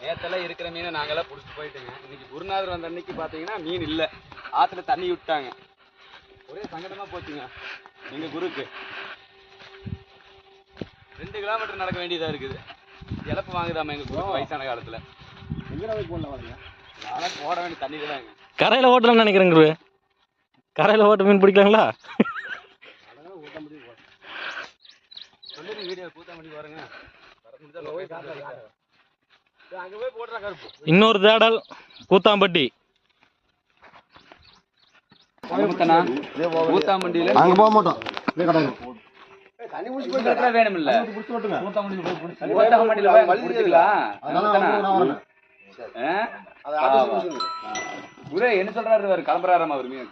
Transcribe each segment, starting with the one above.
நேத்தெல்லாம் இருக்கிற மீனை நாங்கெல்லாம் பிடிச்சிட்டு போயிட்டோங்க. இன்னைக்கு குருநாதர் வந்த அன்னைக்கு பார்த்தீங்கன்னா மீன் இல்லை, ஆற்றுல தண்ணி விட்டாங்க. ஒரே சங்கடமாக போச்சுங்க எங்கள் குருக்கு. 2 கிலோமீட்டர் நடக்க வேண்டியதாக இருக்குது. இழப்பு வாங்குதாமா எங்கள் குருக்கு வயசான காலத்தில். எங்கே போடல வாங்க, நாளாக போட வேண்டிய தண்ணி தாங்க. கரையில் ஓட்டலாம்னு நினைக்கிறேன் குரு. கரையில் ஓட்ட மீன் பிடிக்கலாங்களா? அதெல்லாம் ஊத்தாம்பட்டி சொல்லி வீடியோ கூத்தாம்பட்டி பாருங்க. அங்கே போய் போடுறா கருப்பு. இன்னொரு தேடல் கூத்தாம்பட்டி. கூத்தாம்பட்டியில அங்கே போக மாட்டோம். வேணும் இல்ல கூத்தாம்பட்டியில போய் குரு என்ன சொல்றாரு, கிளம்புறாராமா அவர் மீன்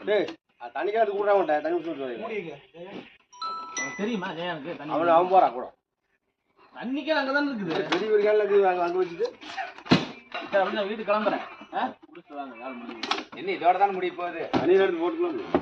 தண்ணி காட்டு கூட தண்ணி தெரியுமா? அவன் போறான் கூட தண்ணிக்கே அங்கதான் இருக்குது. பெரிய ஒரு கேள்வி அங்கே வச்சுட்டு வீட்டு கிளம்புறேன். என்ன இதோட தான் முடிய போகுது. தண்ணி எடுத்து போட்டுக்கலாம்.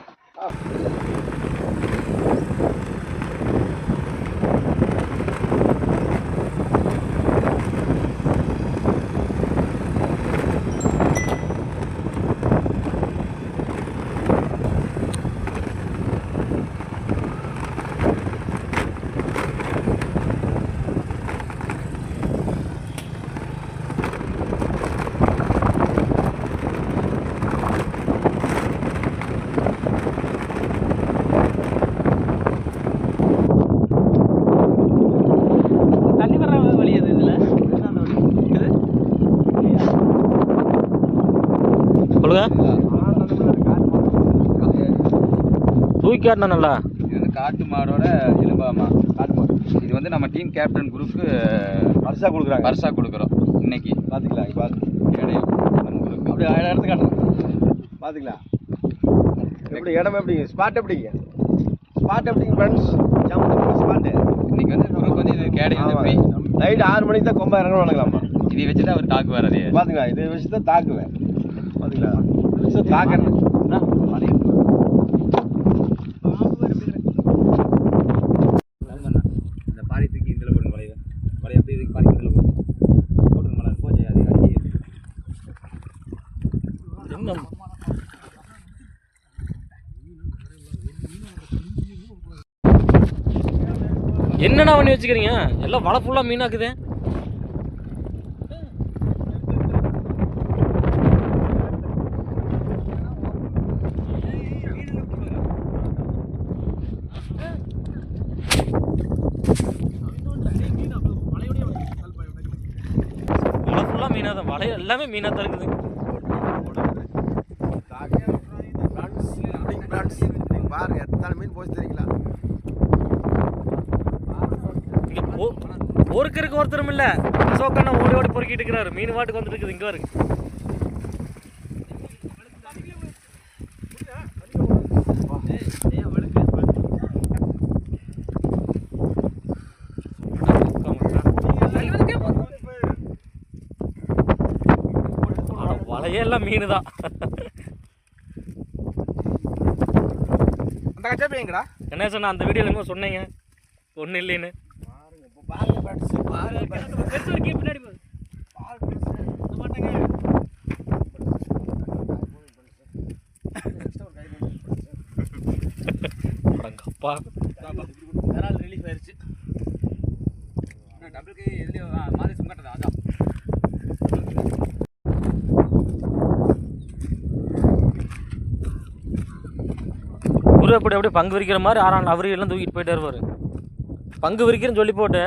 தூக்கி காட்டினா நல்லா. இது வந்து காட்டு மாடோட எலும்பாமா காட்டு மாடு. இது வந்து நம்ம டீம் கேப்டன் குரூப்புக்கு பரிசா கொடுக்குறோம் இன்னைக்கு. பார்த்துக்கலாம் பார்த்து நம்ம குரூப் அப்படியே இடத்து காட்டுறோம். பார்த்துக்கலாம் எப்படி இடம் எப்படிங்க, ஸ்பாட் எப்படிங்க, ஸ்பாட் எப்படிங்க ஃப்ரெண்ட்ஸ்? ஸ்பாட்டு இன்னைக்கு வந்து குரூப் வந்து இது கேடை வந்து ஃப்ரீ. நைட்டு 6 மணிக்கு தான் கொம்பை இறங்கணும் வணங்கலாமா. இதை வச்சுட்டு அவர் தாக்கு வராது. பார்த்துக்கலாம், இதை வச்சு தான் தாக்குவேன். பார்த்துங்களா தாக்கணும். இந்த பாரி தூக்கி இதில் போடுங்க. வலையை அப்படியே இதுக்கு பாரி இதில் போடுங்க. போட்டுங்க மலை போச்சு. அது அடிக்க என்னடா பண்ணி வச்சுக்கிறீங்க? எல்லாம் வலை ஃபுல்லாக மீனாக்குது. வலை ஃபுல்லாக மீனாக தான், வலை எல்லாமே மீனாக தான் இருக்குது. பாருங்க எத்தனை மீன் போச்சு தெரியுங்களா? பொறுக்கிறதுக்கு ஒருத்தரும் இல்லை. அசோக்கண்ணா ஓடி ஓடி பொறுக்கிட்டு இருக்கிறாரு. மீன் வாட்டுக்கு வந்துட்டு இருக்குது. இங்கே இருக்கு. வலையெல்லாம் மீன் தான். என்ன சொன்ன அந்த வீடியோல என்னமோ சொன்னீங்க ஒன்றும் இல்லைன்னு. அப்பா ரிலீஸ் ஆயிருச்சு. டபுளுக்கு எதுலையும் மாதிரி சுங்கட்டதா அதான். குரு அப்படி அப்படியே பங்கு விரிக்கிற மாதிரி 6 நாள் அவரு எல்லாம் தூக்கிட்டு போயிட்டே இருப்பாரு. பங்கு விரிக்கிறேன்னு சொல்லி போட்டு